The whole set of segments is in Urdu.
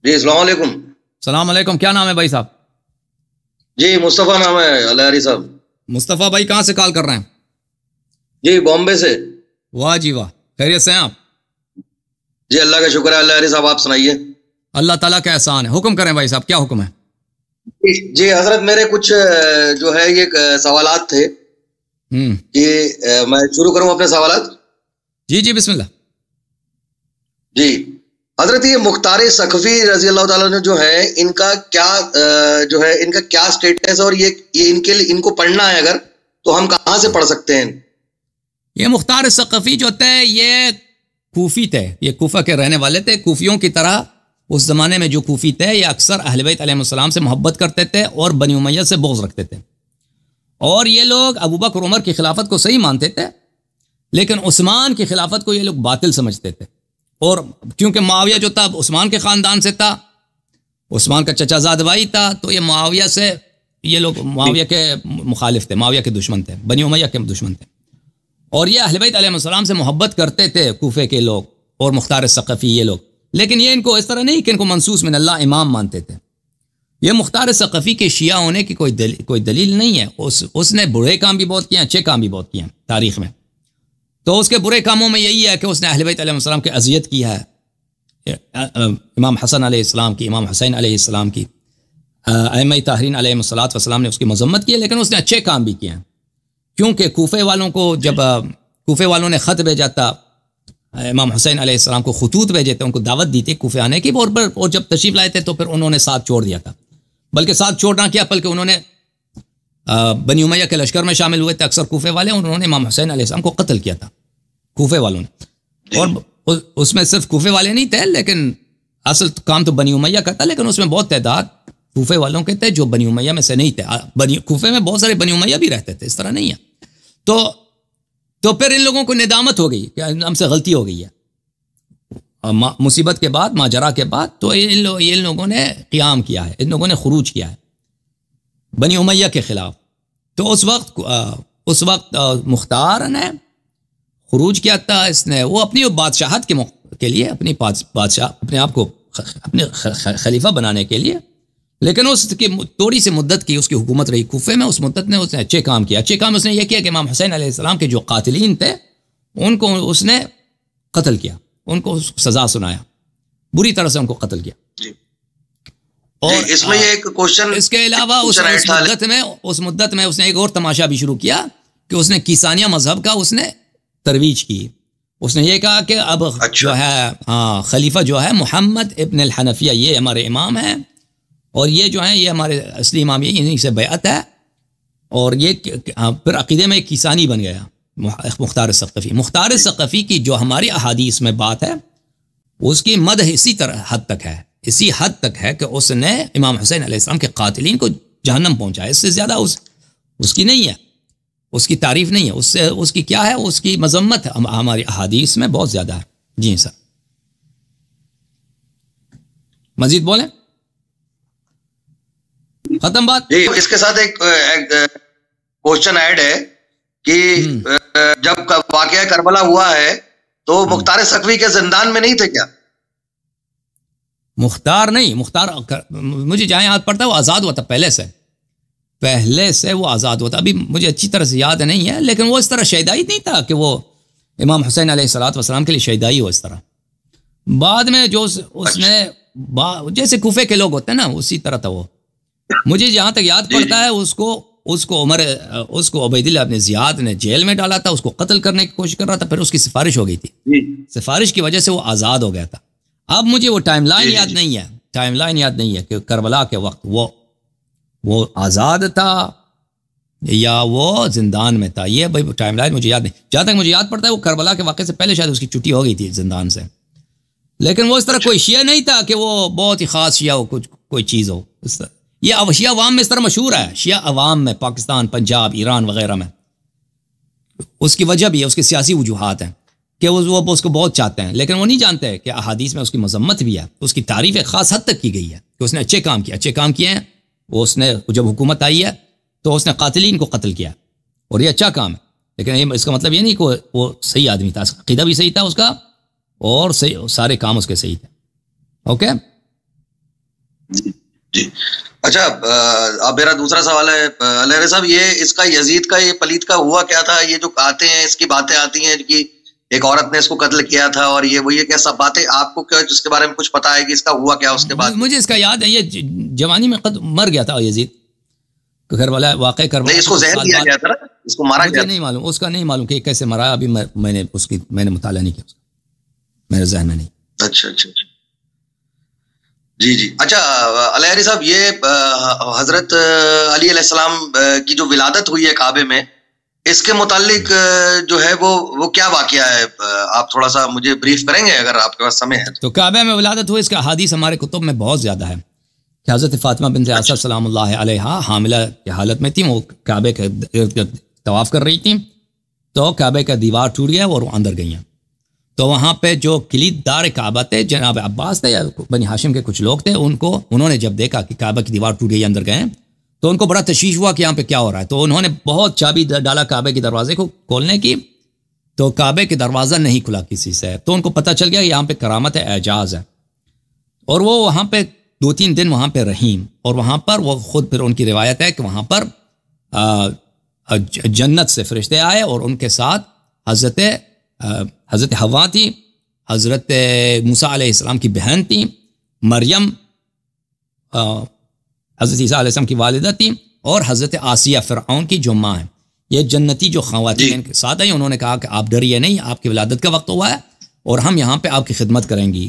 جی السلام علیکم. السلام علیکم. کیا نام ہے بھائی صاحب؟ جی مصطفیٰ نام ہے الہاری صاحب. مصطفیٰ بھائی کہاں سے کال کر رہے ہیں؟ جی بامبے سے. واہ جی واہ، خیریت سے ہیں آپ؟ جی اللہ کا شکر ہے. الہاری صاحب آپ سنائیے. اللہ تعالیٰ کا احسان ہے. حکم کریں بھائی صاحب، کیا حکم ہے؟ جی حضرت میرے کچھ جو ہے یہ سوالات تھے کہ میں شروع کروں اپنے سوالات. جی جی بسم اللہ. جی حضرت یہ مختار ثقفی رضی اللہ تعالیٰ نے جو ہے ان کا کیا جو ہے ان کا کیا اسٹیٹس، اور یہ ان کے لیے ان کو پڑھنا ہے اگر تو ہم کہاں سے پڑھ سکتے ہیں؟ یہ مختار ثقفی جو تھے یہ کوفی تھے، یہ کوفہ کے رہنے والے تھے. کوفیوں کی طرح اس زمانے میں جو کوفی تھے یہ اکثر اہل بیت علیہ السلام سے محبت کرتے تھے اور بنی امیہ سے بغض رکھتے تھے. اور یہ لوگ ابو بکر عمر کی خلافت کو صحیح مانتے تھے، لیکن عثمان کی خلافت کو یہ لوگ باطل سمجھتے تھے. اور کیونکہ معاویہ جو تھا عثمان کے خاندان سے تھا، عثمان کا چچا زاد بھائی تھا، تو یہ معاویہ سے یہ لوگ معاویہ کے مخالف تھے، معاویہ کے دشمن تھے، بنی امیہ کے دشمن تھے. اور یہ اہل بیت علیہ السلام سے محبت کرتے تھے کوفے کے لوگ اور مختار ثقفی یہ لوگ. لیکن یہ ان کو اس طرح نہیں کہ ان کو منصوص من اللہ امام مانتے تھے. یہ مختار ثقفی کے شیعہ ہونے کی کوئی دلیل نہیں ہے. اس نے برے کام بھی بہت کیے ہیں، اچھے کام بھی بہت کیے ہیں تاریخ میں. تو اس کے برے کاموں میں یہی ہے کہ اس نے اہل بیت علیہ السلام کی اذیت کی ہے. امام حسن علیہ السلام کی، امام حسین علیہ السلام کی، ائمہ طاہرین علیہ الصلوۃ والسلام نے اس کی مذمت کی ہے. لیکن اس نے اچھے کام بھی کیے ہیں، کیونکہ کوفے والوں کو جب کوفے والوں نے خط بھیجا تھا، امام حسین علیہ السلام کو خطوط بھیجے تھے، ان کو دعوت دی تھی کوفے آنے کی، اور جب تشریف لائے تھے تو پھر انہوں نے ساتھ چھوڑ دیا تھا. بلکہ ساتھ چھوڑنا کیا، بلکہ انہوں نے بنی امیہ کے لشکر میں شامل ہوئے تھے اکثر کوفے والے، اور انہوں نے امام حسین علیہ السلام کو قتل کیا تھا کوفے والوں نے. اور اس میں صرف کوفے والے نہیں تھے، لیکن اصل کام تو بنی امیہ کا تھا، لیکن اس میں بہت تعداد کوفے والوں کے تھے جو بنی امیہ میں سے نہیں تھے. کوفے میں بہت سارے بنی امیہ بھی رہتے تھے، اس طرح نہیں ہے. تو پھر ان لوگوں کو ندامت ہو گئی کہ ہم سے غلطی ہو گئی ہے مصیبت کے بعد، ماجرا کے بعد. تو ان لوگوں نے قیام کیا ہے، ان لوگوں نے خروج کیا ہے بنی امیہ کے خلاف. تو اس وقت مختار نے خروج کیا تھا. اس نے وہ اپنی بادشاہت کے لیے، اپنی بادشاہ اپنے آپ کو اپنے خلیفہ بنانے کے لیے. لیکن اس کی تھوڑی سی مدت کی اس کی حکومت رہی کوفے میں، اس مدت نے اس نے اچھے کام کیا. اچھے کام اس نے یہ کیا کہ امام حسین علیہ السلام کے جو قاتلین تھے ان کو اس نے قتل کیا، ان کو سزا سنایا، بری طرح سے ان کو قتل کیا. اور اس میں ایک کوشچن، اس کے علاوہ اس مدت میں اس نے ایک اور تماشا بھی شروع کیا کہ اس نے کیسانیہ مذہب کا اس نے ترویج کی. اس نے یہ کہا کہ اب جو ہے خلیفہ جو ہے محمد ابن الحنفیہ یہ ہمارے امام ہیں، اور یہ جو ہیں یہ ہمارے اصلی امام، یہ انہیں سے بیعت ہے. اور یہ پھر عقیدے میں ایک کیسانی بن گیا مختار ثقفی. مختار ثقفی کی جو ہماری احادیث میں بات ہے اس کی مدح اسی طرح حد تک ہے، اسی حد تک ہے کہ اس نے امام حسین علیہ السلام کے قاتلین کو جہنم پہنچایا. اس سے زیادہ اس کی نہیں ہے، اس کی تعریف نہیں ہے. اس کی کیا ہے، اس کی مذمت ہماری احادیث میں بہت زیادہ ہے. جی سر مزید بولیں، ختم بات. جی اس کے ساتھ ایک کوشچن ایڈ ہے کہ جب واقعہ کربلا ہوا ہے تو مختار ثقفی کے زندان میں نہیں تھے کیا؟ مختار نہیں، مختار مجھے جہاں یاد پڑتا ہے وہ آزاد ہوا تھا پہلے سے وہ آزاد ہوا تھا. ابھی مجھے اچھی طرح سے یاد نہیں ہے، لیکن وہ اس طرح شہدائی نہیں تھا کہ وہ امام حسین علیہ الصلوۃ والسلام کے لیے شہدائی ہو. اس طرح بعد میں جو اس نے جیسے کوفے کے لوگ ہوتے ہیں نا اسی طرح تھا وہ. مجھے جہاں تک یاد پڑتا ہے اس کو عبید اللہ ابن زیاد نے جیل میں ڈالا تھا، اس کو قتل کرنے کی کوشش کر رہا تھا. پھر اس کی سفارش ہو گئی تھی، سفارش کی وجہ سے وہ آزاد ہو گیا تھا. اب مجھے وہ ٹائم لائن یاد نہیں ہے کہ کربلا کے وقت وہ آزاد تھا یا وہ زندان میں تھا. یہ بھائی ٹائم لائن مجھے یاد نہیں. جہاں تک مجھے یاد پڑتا ہے وہ کربلا کے واقعے سے پہلے شاید اس کی چھٹی ہو گئی تھی زندان سے. لیکن وہ اس طرح کوئی شیعہ نہیں تھا کہ وہ بہت ہی خاص شیعہ ہو، کوئی چیز ہو اس طرح. یہ شیعہ عوام میں اس طرح مشہور ہے، شیعہ عوام میں پاکستان، پنجاب، ایران وغیرہ میں. اس کی وجہ بھی ہے، اس کے سیاسی وجوہات ہیں کہ وہ اس کو بہت چاہتے ہیں، لیکن وہ نہیں جانتے کہ احادیث میں اس کی مذمت بھی ہے. اس کی تعریف ایک خاص حد تک کی گئی ہے کہ اس نے اچھے کام کیے ہیں. وہ اس نے جب حکومت آئی ہے تو اس نے قاتلین کو قتل کیا، اور یہ اچھا کام ہے. لیکن اس کا مطلب یہ نہیں کہ وہ صحیح آدمی تھا، عقیدہ بھی صحیح تھا اس کا، اور سارے کام اس کے صحیح تھے. اوکے جی جی اچھا، اب میرا دوسرا سوال ہے علیہ صاحب، یہ اس کا یزید کا یہ پلید کا ہوا کیا تھا؟ یہ جو آتے ہیں اس کی باتیں آتی ہیں کہ ایک عورت نے اس کو قتل کیا تھا اور یہ کہ سب باتیں آپ کو کیا اس کے بارے میں کچھ پتا ہے کہ اس کا ہوا کیا اس کے بعد؟ مجھے اس کا یاد ہے، یہ جوانی میں مر گیا تھا یزید، گھر والا واقع کروایا. نہیں، اس کو زہر دیا گیا تھا نا، اس کو مارا گیا. مجھے نہیں معلوم، اس کا نہیں معلوم کہ کیسے مرا. ابھی میں نے مطالعہ نہیں کیا اس کا، میرے ذہن میں نہیں. اچھا اچھا اچھا، جی جی. اچھا علیہ صاحب، یہ حضرت علی علیہ السلام کی جو ولادت ہوئی ہے کعبے میں، اس کے متعلق جو ہے وہ کیا واقعہ ہے؟ آپ تھوڑا سا مجھے بریف کریں گے اگر آپ کے پاس سمے ہے تو. کعبے میں ولادت ہوئی، اس کا حدیث ہمارے کتب میں بہت زیادہ ہے کہ حضرت فاطمہ بنت اسد سلام اللہ علیہا حاملہ کی حالت میں تھی. وہ کعبے کے طواف کر رہی تھیں تو کعبے کا دیوار ٹوٹ گیا اور وہ اندر گئی ہیں. تو وہاں پہ جو کلید دار کعبہ تھے جناب عباس تھے یا بنی ہاشم کے کچھ لوگ تھے، انہوں نے جب دیکھا کہ کعبہ کی دیوار ٹوٹ گئی اندر گئے تو ان کو بڑا تشویش ہوا کہ یہاں پہ کیا ہو رہا ہے. تو انہوں نے بہت چابی ڈالا کعبے کے دروازے کو کھولنے کی، تو کعبے کے دروازہ نہیں کھلا کسی سے. تو ان کو پتہ چل گیا کہ یہاں پہ کرامت ہے، اعجاز ہے. اور وہ وہاں پہ 2-3 دن وہاں پہ رہیں، اور وہاں پر وہ خود پھر ان کی روایت ہے کہ وہاں پر جنت سے فرشتے آئے اور ان کے ساتھ حضرت حوا تھی، حضرت موسیٰ علیہ السلام کی بہن تھی، مریم حضرت عیسیٰ علیہ السلام کی والدہ تھی، اور حضرت آسیہ فرعون کی جو ماں ہے. یہ جنتی جو خواتین ان کے ساتھ آئی، انہوں نے کہا کہ آپ ڈریے نہیں، آپ کی ولادت کا وقت ہوا ہے اور ہم یہاں پہ آپ کی خدمت کریں گی.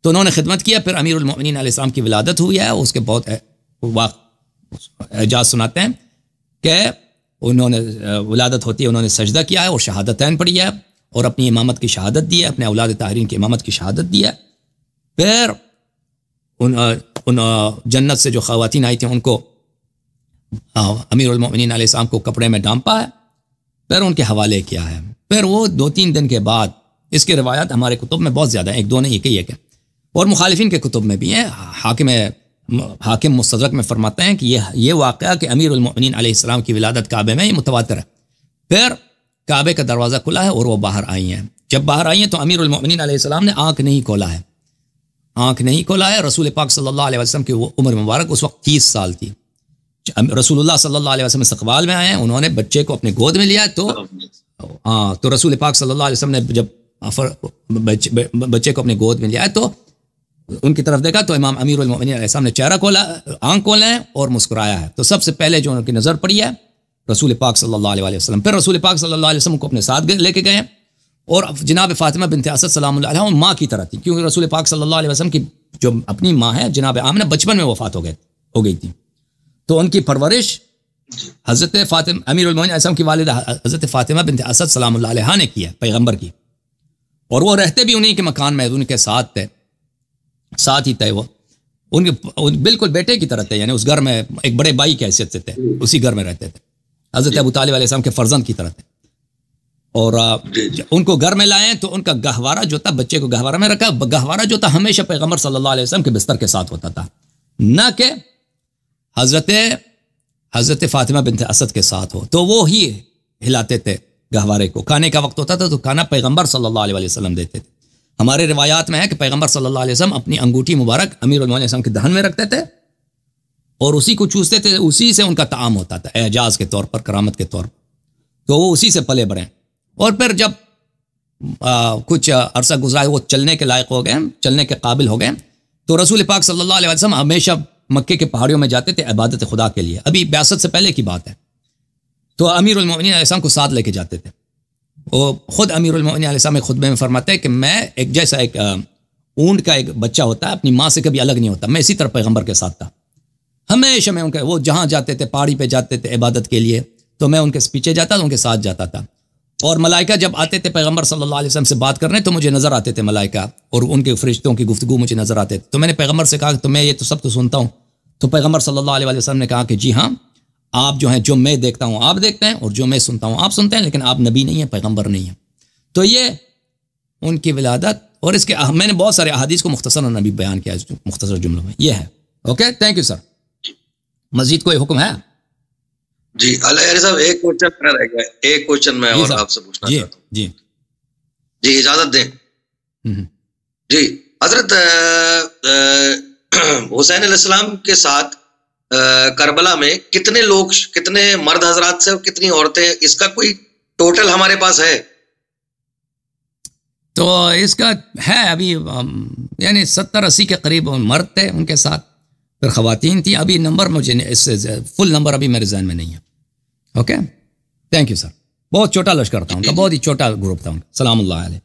تو انہوں نے خدمت کیا. پھر امیر المؤمنین علیہ السلام کی ولادت ہوئی ہے. اس کے بہت اعجاز سناتے ہیں کہ انہوں نے ولادت ہوتی ہے، انہوں نے سجدہ کیا ہے اور شہادتین پڑھی ہے اور اپنی امامت کی شہادت دی ہے، اپنے اولاد طاہرین کی امامت کی شہادت دی ہے. پھر ان جنت سے جو خواتین آئی تھیں ان کو امیر المؤمنین علیہ السلام کو کپڑے میں ڈانپا ہے، پھر ان کے حوالے کیا ہے. پھر وہ 2-3 دن کے بعد، اس کے روایات ہمارے کتب میں بہت زیادہ ہیں، 1-2 نہیں، کئی ایک ہے، اور مخالفین کے کتب میں بھی ہیں. حاکم مستدرک میں فرماتے ہیں کہ یہ واقعہ کہ امیر المؤمنین علیہ السلام کی ولادت کعبے میں، یہ متواتر ہے. پھر کعبے کا دروازہ کھلا ہے اور وہ باہر آئی ہیں. جب باہر آئی ہیں تو امیر المؤمنین علیہ السلام نے آنکھ نہیں کھولا ہے. رسول پاک صلی اللہ علیہ وسلم کی عمر مبارک اس وقت 30 سال تھی. رسول اللہ صلی اللہ علیہ وسلم استقبال میں آئے ہیں، انہوں نے بچے کو اپنے گود میں لیا. تو رسول پاک صلی اللہ علیہ وسلم نے جب بچے کو اپنے گود میں لیا تو ان کی طرف دیکھا تو امام امیر المؤمنین علیہ السلام نے چہرہ کھولا، آنکھ کھولے اور مسکرایا ہے. تو سب سے پہلے جو ان کی نظر پڑی ہے رسول پاک صلی اللہ علیہ وسلم. پھر رسول پاک صلی اللہ علیہ وسلم کو اپنے ساتھ لے کے گئے، اور جناب فاطمہ بنت اسد سلام اللہ علیہا ماں کی طرح تھی، کیونکہ رسول پاک صلی اللہ علیہ وسلم کی جو اپنی ماں ہے جناب آمنہ بچپن میں وفات ہو گئی تھی. تو ان کی پرورش حضرت فاطمہ امیر المؤمنین علیہ السلام کی والدہ حضرت فاطمہ بنت اسد سلام اللہ علیہا نے کیا، پیغمبر کی. اور وہ رہتے بھی انہیں کے مکان میں، ان کے ساتھ ہی تھے. وہ ان کے بالکل بیٹے کی طرح تھے، یعنی اس گھر میں ایک بڑے بھائی کی حیثیت سے تھے، اسی گھر میں رہتے تھے. حضرت ابو طالب علیہ السلام کے فرزند کی طرح تھے. اور ان کو گھر میں لائے تو ان کا گہوارہ جو تھا، بچے کو گہوارہ میں رکھا. گہوارہ جو تھا ہمیشہ پیغمبر صلی اللہ علیہ وسلم کے بستر کے ساتھ ہوتا تھا، نہ کہ حضرت فاطمہ بنت اسد کے ساتھ ہو. تو وہ ہی ہلاتے تھے گہوارے کو. کھانے کا وقت ہوتا تھا تو کھانا پیغمبر صلی اللہ علیہ وسلم دیتے تھے. ہمارے روایات میں ہے کہ پیغمبر صلی اللہ علیہ وسلم اپنی انگوٹھی مبارک امیر المؤمنین علیہ السلام کے دہن میں رکھتے تھے اور اسی کو چوستے تھے، اسی سے ان کا طعام ہوتا تھا، اعجاز کے طور پر، کرامت کے طور پر. تو وہ اسی سے پلے بڑھے. اور پھر جب کچھ عرصہ گزرا، وہ چلنے کے لائق ہو گئے، چلنے کے قابل ہو گئے، تو رسول پاک صلی اللہ علیہ وسلم ہمیشہ مکے کے پہاڑیوں میں جاتے تھے عبادت خدا کے لیے. ابھی بعثت سے پہلے کی بات ہے. تو امیر المؤمنین علیہ السلام کو ساتھ لے کے جاتے تھے. وہ خود امیر المؤمنین علیہ السلام ایک خطبے میں فرماتے ہیں کہ میں ایک جیسا ایک اونٹ کا ایک بچہ ہوتا ہے، اپنی ماں سے کبھی الگ نہیں ہوتا، میں اسی طرح پیغمبر کے ساتھ تھا. ہمیشہ میں ان کے، وہ جہاں جاتے تھے پہاڑی پہ جاتے تھے عبادت کے لیے، تو میں ان کے پیچھے جاتا تھا، ان کے ساتھ جاتا تھا. اور ملائکہ جب آتے تھے پیغمبر صلی اللہ علیہ وسلم سے بات کرنے تو مجھے نظر آتے تھے ملائکہ، اور ان کے فرشتوں کی گفتگو مجھے نظر آتے تھے. تو میں نے پیغمبر سے کہا کہ تو میں یہ تو سب تو سنتا ہوں. تو پیغمبر صلی اللہ علیہ وسلم نے کہا کہ جی ہاں، آپ جو ہیں، جو میں دیکھتا ہوں آپ دیکھتے ہیں، اور جو میں سنتا ہوں آپ سنتے ہیں، لیکن آپ نبی نہیں ہیں، پیغمبر نہیں ہیں. تو یہ ان کی ولادت، اور اس کے میں نے بہت سارے احادیث کو مختصر نبی بیان کیا مختصر جملوں میں. یہ ہے. Okay, thank you sir. مزید کوئی حکم ہے؟ جی علیہ صاحب، ایک کوشچن رہ گیا، ایک کوشچن میں اور آپ سے پوچھنا چاہتا ہوں. جی اجازت دیں. جی حضرت، حسین علیہ السلام کے ساتھ کربلا میں کتنے لوگ، کتنے مرد حضرات سے اور کتنی عورتیں، اس کا کوئی ٹوٹل ہمارے پاس ہے؟ تو اس کا ہے ابھی یعنی 70-80 کے قریب مرد تھے ان کے ساتھ، پھر خواتین تھیں. ابھی نمبر مجھے اس سے فل نمبر ابھی میرے ذہن میں نہیں ہے. Okay, thank you sir. بہت چھوٹا لشکر تھا ان کا، بہت ہی چھوٹا گروپ تھا ان کا. سلام اللہ علیہ.